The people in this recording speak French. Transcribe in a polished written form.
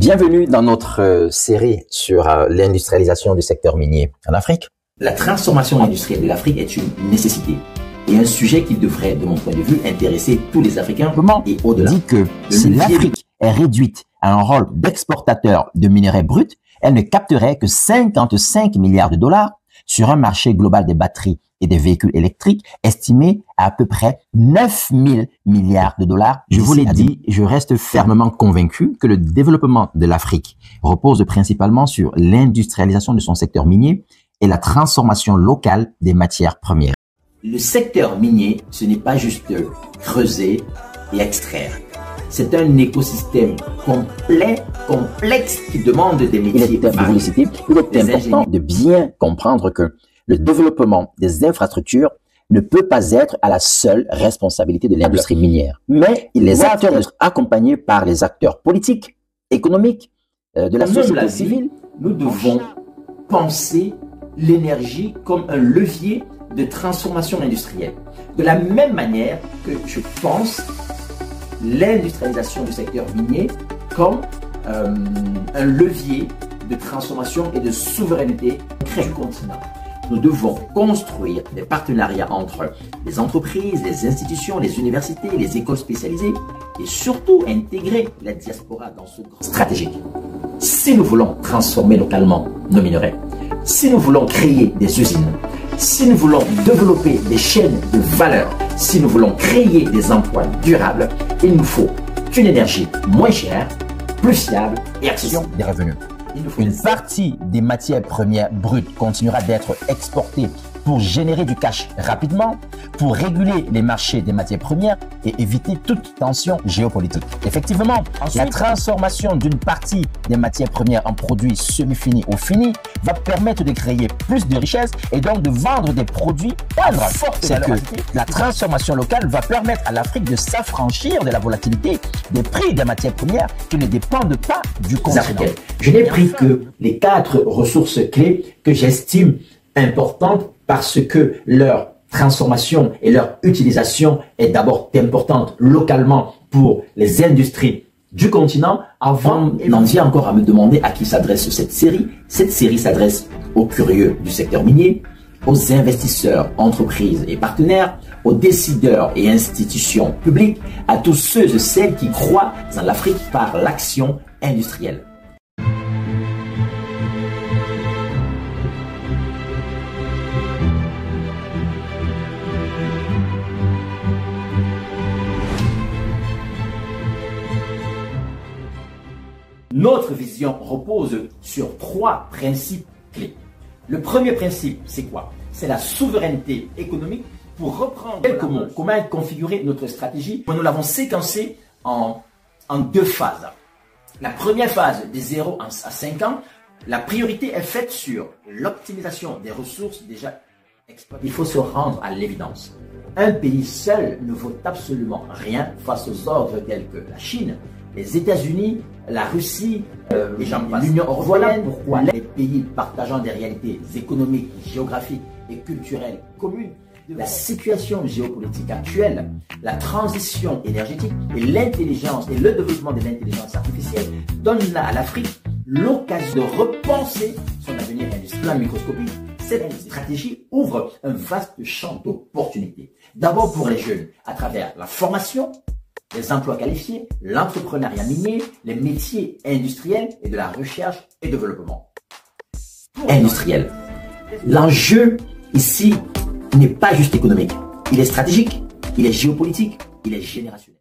Bienvenue dans notre série sur l'industrialisation du secteur minier en Afrique. La transformation industrielle de l'Afrique est une nécessité et un sujet qui devrait, de mon point de vue, intéresser tous les Africains et au-delà. Dit que si l'Afrique est réduite à un rôle d'exportateur de minerais bruts, elle ne capterait que 55 milliards de dollars sur un marché global des batteries et des véhicules électriques estimé à peu près 9 000 milliards de dollars. Je vous l'ai dit, je reste fermement convaincu que le développement de l'Afrique repose principalement sur l'industrialisation de son secteur minier et la transformation locale des matières premières. Le secteur minier, ce n'est pas juste creuser et extraire. C'est un écosystème complexe qui demande des métiers. Il est important de bien comprendre que le développement des infrastructures ne peut pas être à la seule responsabilité de l'industrie minière. Mais les acteurs doivent être accompagnés par les acteurs politiques, économiques, de la société civile. Nous devons penser l'énergie comme un levier de transformation industrielle. De la même manière que je pense l'industrialisation du secteur minier comme un levier de transformation et de souveraineté du continent. Nous devons construire des partenariats entre les entreprises, les institutions, les universités, les écoles spécialisées et surtout intégrer la diaspora dans ce grand stratégique. Si nous voulons transformer localement nos minerais, si nous voulons créer des usines, si nous voulons développer des chaînes de valeur, si nous voulons créer des emplois durables, il nous faut une énergie moins chère, plus fiable et accessible. Des revenus. Une partie des matières premières brutes continuera d'être exportée pour générer du cash rapidement, pour réguler les marchés des matières premières et éviter toute tension géopolitique. Effectivement, la transformation d'une partie des matières premières en produits semi-finis ou finis va permettre de créer plus de richesses et donc de vendre des produits moindres. C'est que la transformation locale va permettre à l'Afrique de s'affranchir de la volatilité des prix des matières premières qui ne dépendent pas du continent. Je n'ai pris que les 4 ressources clés que j'estime importantes parce que leur transformation et leur utilisation est d'abord importante localement pour les industries du continent. Avant d'en venir encore à me demander à qui s'adresse cette série s'adresse aux curieux du secteur minier, aux investisseurs, entreprises et partenaires, aux décideurs et institutions publiques, à tous ceux et celles qui croient en l'Afrique par l'action industrielle. Notre vision repose sur 3 principes clés. Le premier principe, c'est quoi? C'est la souveraineté économique. Pour reprendre quelques mots, comment configurer notre stratégie? Nous l'avons séquencée en 2 phases. La première phase, des 0 à 5 ans, la priorité est faite sur l'optimisation des ressources déjà exploitées. Il faut se rendre à l'évidence. Un pays seul ne vaut absolument rien face aux ordres tels que la Chine, les États-Unis, la Russie, l'Union européenne. Voilà pourquoi les pays partageant des réalités économiques, géographiques et culturelles communes, la situation géopolitique actuelle, la transition énergétique et l'intelligence et le développement de l'intelligence artificielle donnent à l'Afrique l'occasion de repenser son avenir industriel microscopique. Cette stratégie ouvre un vaste champ d'opportunités. D'abord pour les jeunes, à travers la formation, les emplois qualifiés, l'entrepreneuriat minier, les métiers industriels et de la recherche et développement. Industriel. L'enjeu ici n'est pas juste économique. Il est stratégique, il est géopolitique, il est générationnel.